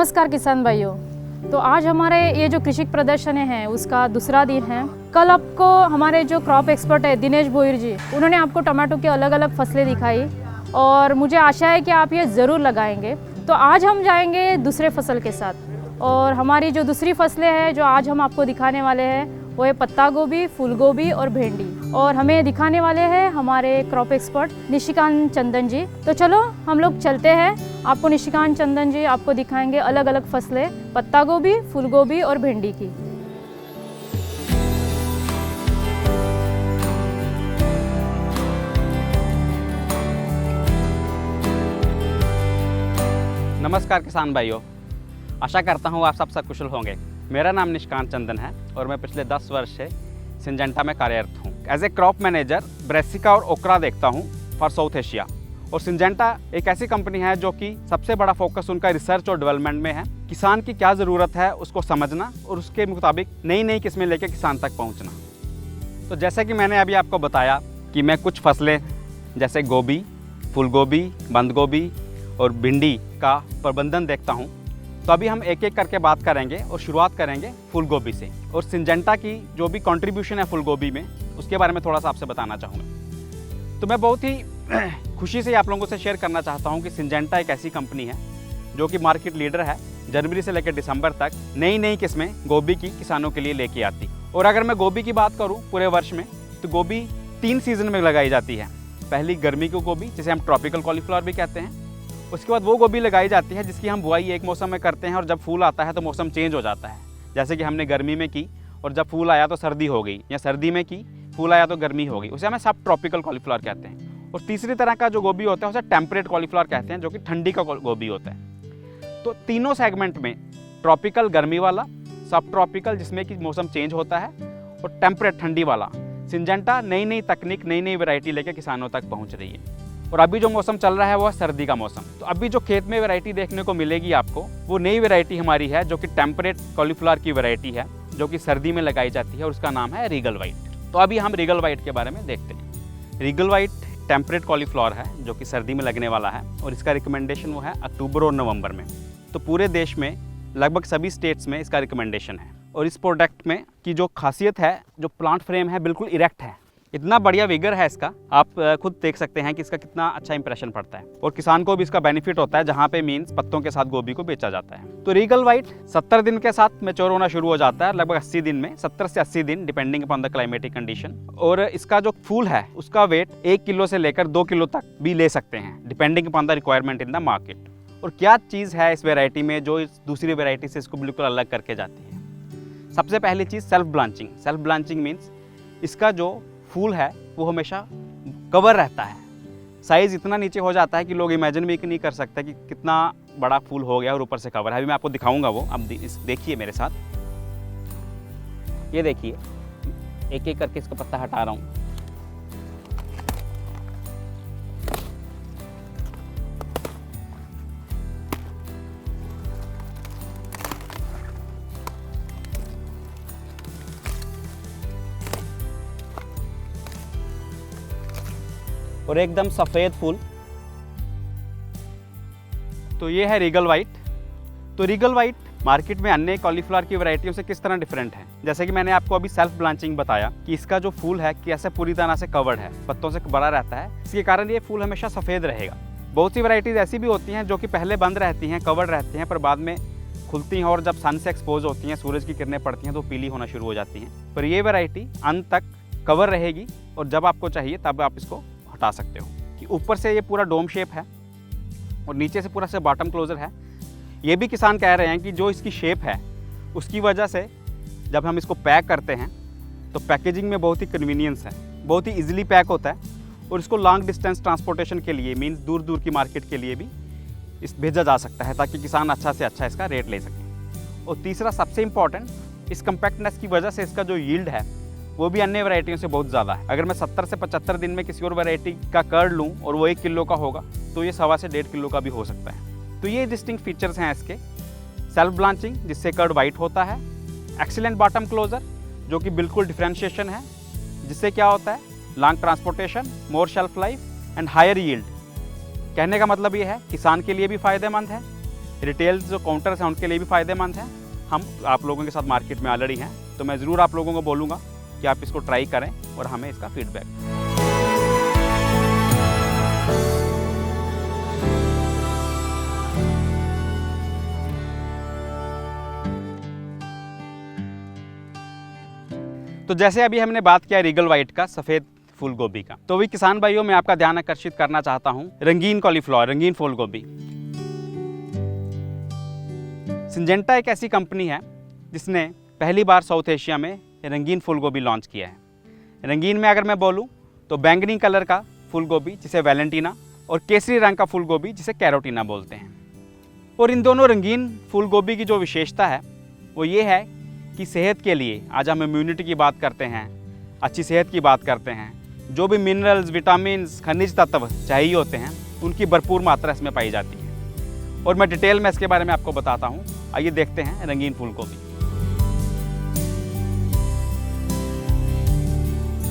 नमस्कार किसान भाइयों। तो आज हमारे ये जो कृषि प्रदर्शन है उसका दूसरा दिन है। कल आपको हमारे जो क्रॉप एक्सपर्ट है दिनेश भोईर जी, उन्होंने आपको टमाटो की अलग अलग फसलें दिखाई और मुझे आशा है कि आप ये ज़रूर लगाएंगे। तो आज हम जाएंगे दूसरे फसल के साथ और हमारी जो दूसरी फसलें हैं जो आज हम आपको दिखाने वाले हैं वो है पत्ता गोभी, फूल गोभी और भिंडी। और हमें दिखाने वाले हैं हमारे क्रॉप एक्सपर्ट निशिकांत चंदन जी। तो चलो हम लोग चलते हैं, आपको निशिकांत चंदन जी आपको दिखाएंगे अलग अलग फसलें पत्ता गोभी, फूल गोभी और भिंडी की। नमस्कार किसान भाइयों, आशा करता हूँ आप सब सकुशल होंगे। मेरा नाम निशिकांत चंदन है और मैं पिछले 10 वर्ष से सिंजेंटा में कार्यरत हूँ। As a crop manager brassica और ओकरा देखता हूँ फॉर साउथ एशिया। और सिंजेंटा एक ऐसी कंपनी है जो कि सबसे बड़ा फोकस उनका रिसर्च और डेवलपमेंट में है। किसान की क्या ज़रूरत है उसको समझना और उसके मुताबिक नई नई किस्में लेकर किसान तक पहुँचना। तो जैसे कि मैंने अभी आपको बताया कि मैं कुछ फसलें जैसे गोभी, फूल गोभी, बंद गोभी और भिंडी का प्रबंधन देखता हूँ। तो अभी हम एक एक करके बात करेंगे और शुरुआत करेंगे फूल गोभी से। और सिंजेंटा की जो भी कंट्रीब्यूशन है फूल गोभी में उसके बारे में थोड़ा सा आपसे बताना चाहूँगा। तो मैं बहुत ही खुशी से आप लोगों से शेयर करना चाहता हूँ कि सिंजेंटा एक ऐसी कंपनी है जो कि मार्केट लीडर है। जनवरी से लेकर दिसंबर तक नई नई किस्में गोभी की किसानों के लिए लेके आती। और अगर मैं गोभी की बात करूँ पूरे वर्ष में तो गोभी 3 सीज़न में लगाई जाती है। पहली गर्मी की गोभी जिसे हम ट्रॉपिकल कॉलीफ्लावर भी कहते हैं। उसके बाद वो गोभी लगाई जाती है जिसकी हम बुआई एक मौसम में करते हैं और जब फूल आता है तो मौसम चेंज हो जाता है। जैसे कि हमने गर्मी में की और जब फूल आया तो सर्दी हो गई, या सर्दी में की फूल आया तो गर्मी हो गई, उसे हमें सब ट्रॉपिकल कॉलीफ्लावर कहते हैं। और तीसरी तरह का जो गोभी होता है उसे टेम्परेट कॉलीफ्लावर कहते हैं जो कि ठंडी का गोभी होता है। तो तीनों सेगमेंट में ट्रॉपिकल गर्मी वाला, सब ट्रॉपिकल जिसमें कि मौसम चेंज होता है और टेम्परेट ठंडी वाला, सिंजेंटा नई नई तकनीक नई नई वैरायटी लेकर किसानों तक पहुँच रही है। और अभी जो मौसम चल रहा है वो है सर्दी का मौसम। तो अभी जो खेत में वैरायटी देखने को मिलेगी आपको वो नई वैरायटी हमारी है जो कि टेम्परेट कॉलीफ्लावर की वैरायटी है जो कि सर्दी में लगाई जाती है और उसका नाम है रीगल वाइट। तो अभी हम रीगल वाइट के बारे में देखते हैं। रीगल वाइट टेम्परेट कॉलीफ्लावर है जो कि सर्दी में लगने वाला है और इसका रिकमेंडेशन वो है अक्टूबर और नवंबर में। तो पूरे देश में लगभग सभी स्टेट्स में इसका रिकमेंडेशन है। और इस प्रोडक्ट में की जो खासियत है, जो प्लांट फ्रेम है बिल्कुल इरेक्ट है, इतना बढ़िया विगर है इसका, आप खुद देख सकते हैं कि इसका कितना अच्छा इंप्रेशन पड़ता है। और किसान को भी इसका बेनिफिट होता है जहाँ पे मीन्स पत्तों के साथ गोभी को बेचा जाता है। तो रीगल वाइट 70 दिन के साथ मैच्योर होना शुरू हो जाता है, लगभग 80 दिन में, 70 से 80 दिन depending upon the climatic condition. और इसका जो फूल है उसका वेट 1 किलो से लेकर 2 किलो तक भी ले सकते हैं depending upon the requirement in the market. और क्या चीज़ है इस वेराइटी में जो इस दूसरी वेराइटी से इसको बिल्कुल अलग करके जाती है? सबसे पहली चीज़ self blanching. Self blanching means इसका जो फूल है वो हमेशा कवर रहता है। साइज़ इतना नीचे हो जाता है कि लोग इमेजिन भी नहीं कर सकते कि कितना बड़ा फूल हो गया और ऊपर से कवर है। अभी मैं आपको दिखाऊंगा वो, अब देखिए मेरे साथ, ये देखिए एक एक करके इसका पत्ता हटा रहा हूँ। और एकदम सफ़ेद फूल। तो ये है रीगल वाइट। तो रीगल वाइट मार्केट में अन्य कॉलीफ्लावर की वैरायटियों से किस तरह डिफरेंट है? जैसे कि मैंने आपको अभी सेल्फ ब्लांचिंग बताया कि इसका जो फूल है कैसे पूरी तरह से कवर्ड है, पत्तों से बड़ा रहता है, इसके कारण ये फूल हमेशा सफ़ेद रहेगा। बहुत सी वैरायटीज़ ऐसी भी होती हैं जो कि पहले बंद रहती हैं, कवर्ड रहती हैं, पर बाद में खुलती हैं और जब सन से एक्सपोज होती हैं, सूरज की किरणें पड़ती हैं तो पीली होना शुरू हो जाती हैं। पर ये वैरायटी अंत तक कवर रहेगी और जब आपको चाहिए तब आप इसको हटा सकते हो। कि ऊपर से ये पूरा डोम शेप है और नीचे से पूरा से बॉटम क्लोजर है। ये भी किसान कह रहे हैं कि जो इसकी शेप है उसकी वजह से जब हम इसको पैक करते हैं तो पैकेजिंग में बहुत ही कन्वीनियंस है, बहुत ही इजीली पैक होता है। और इसको लॉन्ग डिस्टेंस ट्रांसपोर्टेशन के लिए मीन्स दूर दूर की मार्केट के लिए भी इस भेजा जा सकता है ताकि किसान अच्छा से अच्छा इसका रेट ले सकें। और तीसरा सबसे इम्पॉर्टेंट, इस कम्पैक्टनेस की वजह से इसका जो यील्ड है वो भी अन्य वैरायटियों से बहुत ज़्यादा है। अगर मैं 70 से 75 दिन में किसी और वैरायटी का कर्ड लूँ और वो 1 किलो का होगा तो ये 1.25 से 1.5 किलो का भी हो सकता है। तो ये डिस्टिंक्ट फीचर्स हैं इसके। सेल्फ ब्लांचिंग जिससे कर्ड वाइट होता है, एक्सीलेंट बॉटम क्लोजर जो कि बिल्कुल डिफ्रेंशिएशन है, जिससे क्या होता है long transportation, more shelf life and higher yield. कहने का मतलब ये है किसान के लिए भी फ़ायदेमंद है, रिटेल जो काउंटर्स हैं उनके लिए भी फ़ायदेमंद है। हम आप लोगों के साथ मार्केट में ऑलरेडी हैं, तो मैं ज़रूर आप लोगों को बोलूँगा कि आप इसको ट्राई करें और हमें इसका फीडबैक। तो जैसे अभी हमने बात किया रीगल वाइट का सफ़ेद फूल गोभी का, तो भी किसान भाइयों मैं आपका ध्यान आकर्षित करना चाहता हूँ रंगीन कॉलीफ्लावर, रंगीन फूल गोभी। सिंजेंटा एक ऐसी कंपनी है जिसने पहली बार साउथ एशिया में रंगीन फूल गोभी लॉन्च किया है। रंगीन में अगर मैं बोलूँ तो बैंगनी कलर का फूल गोभी जिसे वैलेंटीना, और केसरी रंग का फूल गोभी जिसे कैरोटीना बोलते हैं। और इन दोनों रंगीन फूल गोभी की जो विशेषता है वो ये है कि सेहत के लिए, आज हम इम्यूनिटी की बात करते हैं, अच्छी सेहत की बात करते हैं, जो भी मिनरल्स, विटामिन्स, खनिज तत्व चाहिए होते हैं उनकी भरपूर मात्रा इसमें पाई जाती है। और मैं डिटेल में इसके बारे में आपको बताता हूँ। आइए देखते हैं रंगीन फूल गोभी।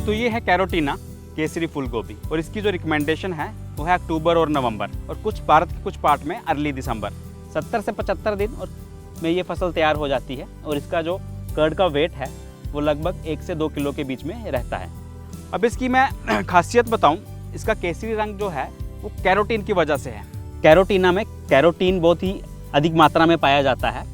तो ये है कैरोटीना, केसरी फूल गोभी, और इसकी जो रिकमेंडेशन है वो है अक्टूबर और नवंबर, और कुछ भारत के कुछ पार्ट में अर्ली दिसंबर। 70 से 75 दिन और में ये फसल तैयार हो जाती है, और इसका जो कर्ड का वेट है वो लगभग 1 से 2 किलो के बीच में रहता है। अब इसकी मैं खासियत बताऊं, इसका केसरी रंग जो है वो कैरोटीन की वजह से है। कैरोटीना में कैरोटीन बहुत ही अधिक मात्रा में पाया जाता है,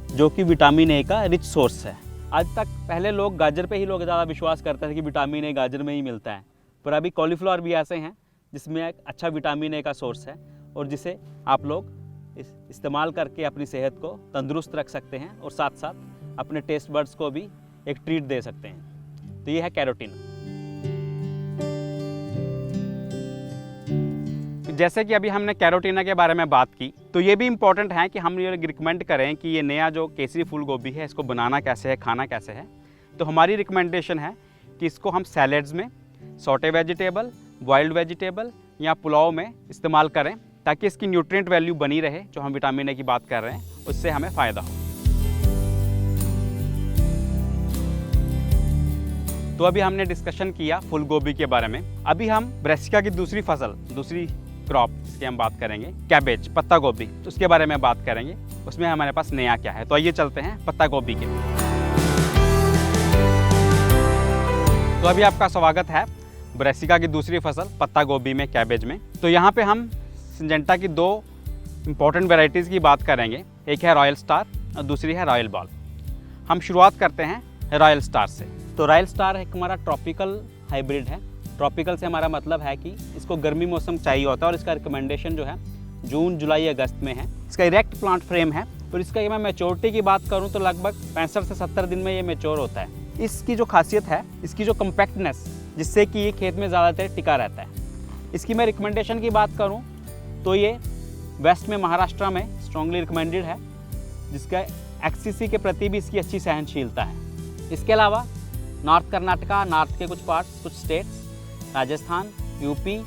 जो कि विटामिन ए का रिच सोर्स है। आज तक पहले लोग गाजर पे ही लोग ज़्यादा विश्वास करते थे कि विटामिन ए गाजर में ही मिलता है, पर अभी कॉलीफ्लावर भी ऐसे हैं जिसमें एक अच्छा विटामिन ए का सोर्स है, और जिसे आप लोग इस्तेमाल करके अपनी सेहत को तंदुरुस्त रख सकते हैं और साथ साथ अपने टेस्ट बड्स को भी एक ट्रीट दे सकते हैं। तो ये है कैरोटीना। जैसे कि अभी हमने कैरोटीना के बारे में बात की, तो ये भी इम्पॉर्टेंट है कि हम ये रिकमेंड करें कि ये नया जो केसरी फूल गोभी है इसको बनाना कैसे है, खाना कैसे है। तो हमारी रिकमेंडेशन है कि इसको हम सैलेड्स में, सॉटे वेजिटेबल, बॉइल्ड वेजिटेबल या पुलाव में इस्तेमाल करें, ताकि इसकी न्यूट्रिएंट वैल्यू बनी रहे। जो हम विटामिन ए की बात कर रहे हैं उससे हमें फ़ायदा हो। तो अभी हमने डिस्कशन किया फूल गोभी के बारे में। अभी हम ब्रेसिका की दूसरी फसल, दूसरी क्रॉप जिसकी हम बात करेंगे, कैबेज, पत्ता गोभी, तो उसके बारे में बात करेंगे। उसमें हमारे पास नया क्या है। तो आइए चलते हैं पत्ता गोभी के। तो अभी आपका स्वागत है ब्रेसिका की दूसरी फसल पत्ता गोभी में, कैबेज में। तो यहाँ पे हम सिंजेंटा की 2 इम्पॉर्टेंट वेराइटीज़ की बात करेंगे। एक है रॉयल स्टार और दूसरी है रॉयल बॉल। हम शुरुआत करते हैं रॉयल स्टार से। तो रॉयल स्टार एक हमारा ट्रॉपिकल हाइब्रिड है। ट्रॉपिकल से हमारा मतलब है कि इसको गर्मी मौसम चाहिए होता है, और इसका रिकमेंडेशन जो है जून, जुलाई, अगस्त में है। इसका इरेक्ट प्लांट फ्रेम है, और इसका मैं मैच्योरिटी की बात करूं तो लगभग 65 से 70 दिन में ये मैच्योर होता है। इसकी जो खासियत है, इसकी जो कम्पैक्टनेस, जिससे कि ये खेत में ज़्यादा देर टिका रहता है। इसकी मैं रिकमेंडेशन की बात करूँ तो ये वेस्ट में, महाराष्ट्र में स्ट्रॉन्गली रिकमेंडेड है, जिसका एक्सीसी के प्रति भी इसकी अच्छी सहनशीलता है। इसके अलावा नॉर्थ कर्नाटका, नॉर्थ के कुछ पार्ट्स, कुछ स्टेट्स, राजस्थान, यूपी,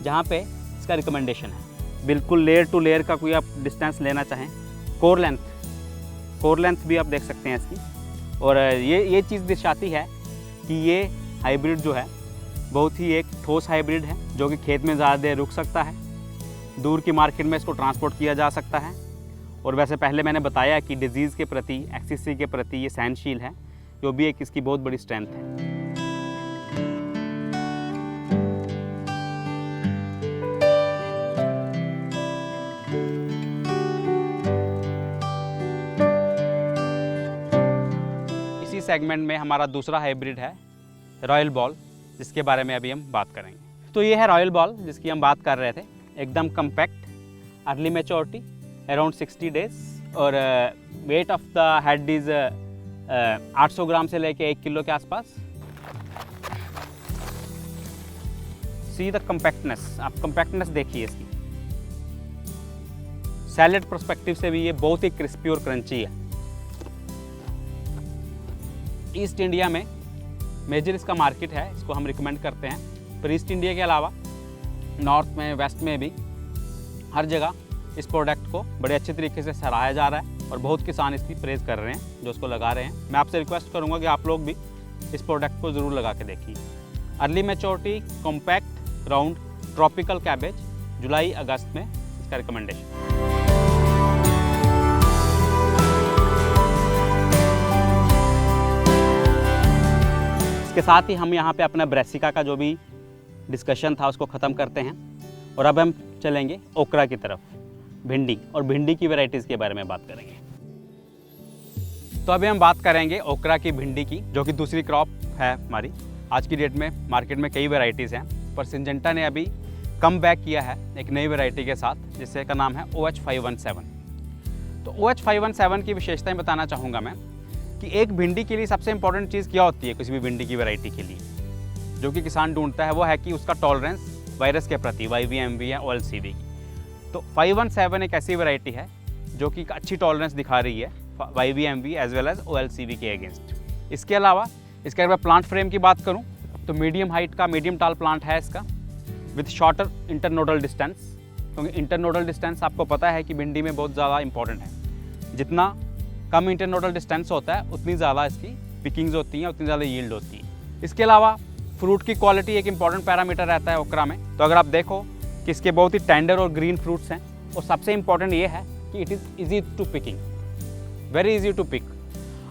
जहाँ पे इसका रिकमेंडेशन है। बिल्कुल लेयर टू लेयर का कोई आप डिस्टेंस लेना चाहें, कोर लेंथ भी आप देख सकते हैं इसकी। और ये चीज़ दर्शाती है कि ये हाइब्रिड जो है बहुत ही एक ठोस हाइब्रिड है, जो कि खेत में ज़्यादा देर रुक सकता है, दूर की मार्केट में इसको ट्रांसपोर्ट किया जा सकता है। और वैसे पहले मैंने बताया कि डिजीज़ के प्रति, एक्सीसी के प्रति ये सहनशील है, जो भी एक इसकी बहुत बड़ी स्ट्रेंथ है। इसी सेगमेंट में हमारा दूसरा हाइब्रिड है रॉयल बॉल, जिसके बारे में अभी हम बात करेंगे। तो ये है रॉयल बॉल जिसकी हम बात कर रहे थे। एकदम compact, early maturity, around 60 days, और weight of the head is 800 gram से लेके 1 किलो के आसपास। सी द कम्पैक्टनेस, आप कम्पैक्टनेस देखिए इसकी। सैलेड पर्सपेक्टिव से भी ये बहुत ही क्रिस्पी और क्रंची है। ईस्ट इंडिया में मेजर इसका मार्केट है, इसको हम रिकमेंड करते हैं। पर ईस्ट इंडिया के अलावा नॉर्थ में, वेस्ट में भी हर जगह इस प्रोडक्ट को बड़े अच्छे तरीके से सराहा जा रहा है, और बहुत किसान इसकी प्रेज़ कर रहे हैं जो इसको लगा रहे हैं। मैं आपसे रिक्वेस्ट करूंगा कि आप लोग भी इस प्रोडक्ट को ज़रूर लगा के देखिए। Early maturity, compact, round, tropical cabbage, जुलाई अगस्त में इसका रिकमेंडेशन। इसके साथ ही हम यहाँ पे अपना ब्रेसिका का जो भी डिस्कशन था उसको ख़त्म करते हैं और अब हम चलेंगे ओकरा की तरफ, भिंडी और भिंडी की वैरायटीज़ के बारे में बात करेंगे। तो अभी हम बात करेंगे ओकरा की भिंडी की, जो कि दूसरी क्रॉप है हमारी। आज की डेट में मार्केट में कई वैरायटीज़ हैं, पर सिंजेंटा ने अभी कम बैक किया है एक नई वैरायटी के साथ, जिससे का नाम है OH517। तो OH517 की विशेषताएं बताना चाहूँगा मैं कि एक भिंडी के लिए सबसे इंपॉर्टेंट चीज़ क्या होती है किसी भी भिंडी की वैरायटी के लिए, जो कि किसान ढूंढता है, वो है कि उसका टॉलरेंस वायरस के प्रति, YVMV या OLCV की। तो 517 एक ऐसी वैरायटी है जो कि अच्छी टॉलरेंस दिखा रही है YVMV as well as OLCV के अगेंस्ट। इसके अलावा इसके अगर मैं प्लांट फ्रेम की बात करूं तो मीडियम हाइट का मीडियम टाल प्लांट है इसका, विथ शॉर्टर इंटरनोडल डिस्टेंस, क्योंकि इंटरनोडल डिस्टेंस आपको पता है कि भिंडी में बहुत ज़्यादा इंपॉर्टेंट है। जितना कम इंटरनोडल डिस्टेंस होता है उतनी ज़्यादा इसकी पिकिंग्स होती हैं, उतनी ज़्यादा यील्ड होती है। इसके अलावा फ्रूट की क्वालिटी एक इंपॉर्टेंट पैरामीटर रहता है ओकरा में। तो अगर आप देखो कि इसके बहुत ही टेंडर और ग्रीन फ्रूट्स हैं, और सबसे इंपॉर्टेंट ये है कि it is easy to picking, very easy to pick.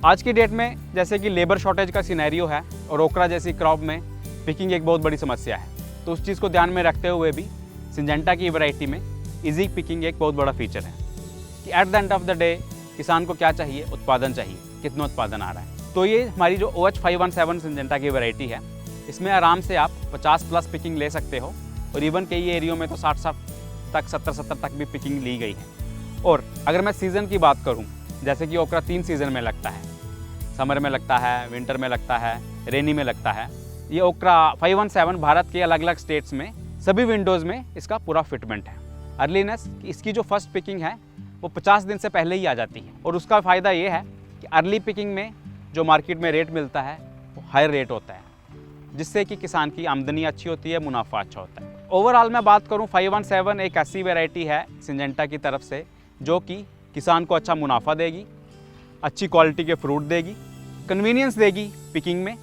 आज की डेट में जैसे कि लेबर शॉर्टेज का सिनेरियो है और ओकरा जैसी क्रॉप में पिकिंग एक बहुत बड़ी समस्या है, तो उस चीज़ को ध्यान में रखते हुए भी सिंजेंटा की वैरायटी में इजी पिकिंग एक बहुत बड़ा फीचर है कि at the end of the day किसान को क्या चाहिए, उत्पादन चाहिए, कितना उत्पादन आ रहा है। तो ये हमारी जो OH517 सिंजेंटा की वैरायटी है, इसमें आराम से आप 50+ पिकिंग ले सकते हो, और इवन कई एरियो में तो 60 तक 70 तक भी पिकिंग ली गई है। और अगर मैं सीज़न की बात करूँ, जैसे कि ओकरा 3 सीज़न में लगता है, समर में लगता है, विंटर में लगता है, रेनी में लगता है। ये ओकरा 517 भारत के अलग अलग स्टेट्स में सभी विंडोज़ में इसका पूरा फिटमेंट है। अर्लीनेस, इसकी जो फर्स्ट पिकिंग है वो 50 दिन से पहले ही आ जाती है, और उसका फ़ायदा ये है कि अर्ली पिकिंग में जो मार्केट में रेट मिलता है वो हाई रेट होता है, जिससे कि किसान की आमदनी अच्छी होती है, मुनाफा अच्छा होता है। ओवरऑल मैं बात करूं 517 एक ऐसी वैरायटी है सिंजेंटा की तरफ से जो कि किसान को अच्छा मुनाफा देगी, अच्छी क्वालिटी के फ्रूट देगी, कन्वीनियंस देगी पिकिंग में।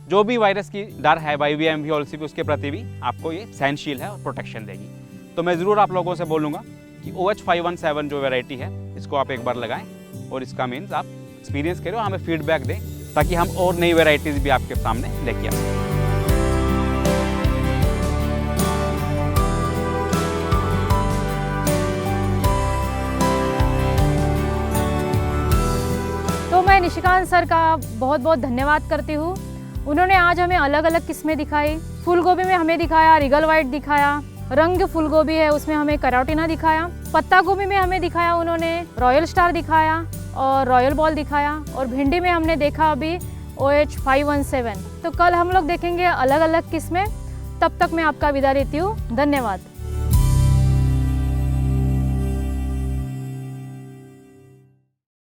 जो भी वायरस की डर है YVMV OLCV उसके प्रति भी आपको ये सहनशील है और प्रोटेक्शन देगी। तो मैं ज़रूर आप लोगों से बोलूँगा कि OH517 जो वैरायटी है इसको आप एक बार लगाएं, और इसका मीन्स आप एक्सपीरियंस करें और हमें फीडबैक दें, ताकि हम और नई वैरायटीज़ भी आपके सामने लेके आ सकें। तो मैं निशिकांत सर का बहुत बहुत धन्यवाद करती हूँ। उन्होंने आज हमें अलग अलग किस्में दिखाई। फूल गोभी में हमें दिखाया रिगल वाइट दिखाया, रंग फूल गोभी है उसमें हमें कैरोटीना दिखाया, पत्ता गोभी में हमें दिखाया उन्होंने रॉयल स्टार दिखाया और रॉयल बॉल दिखाया, और भिंडी में हमने देखा अभी OH517। तो कल हम लोग देखेंगे अलग अलग किस्में। तब तक मैं आपका विदा लेती हूँ। धन्यवाद।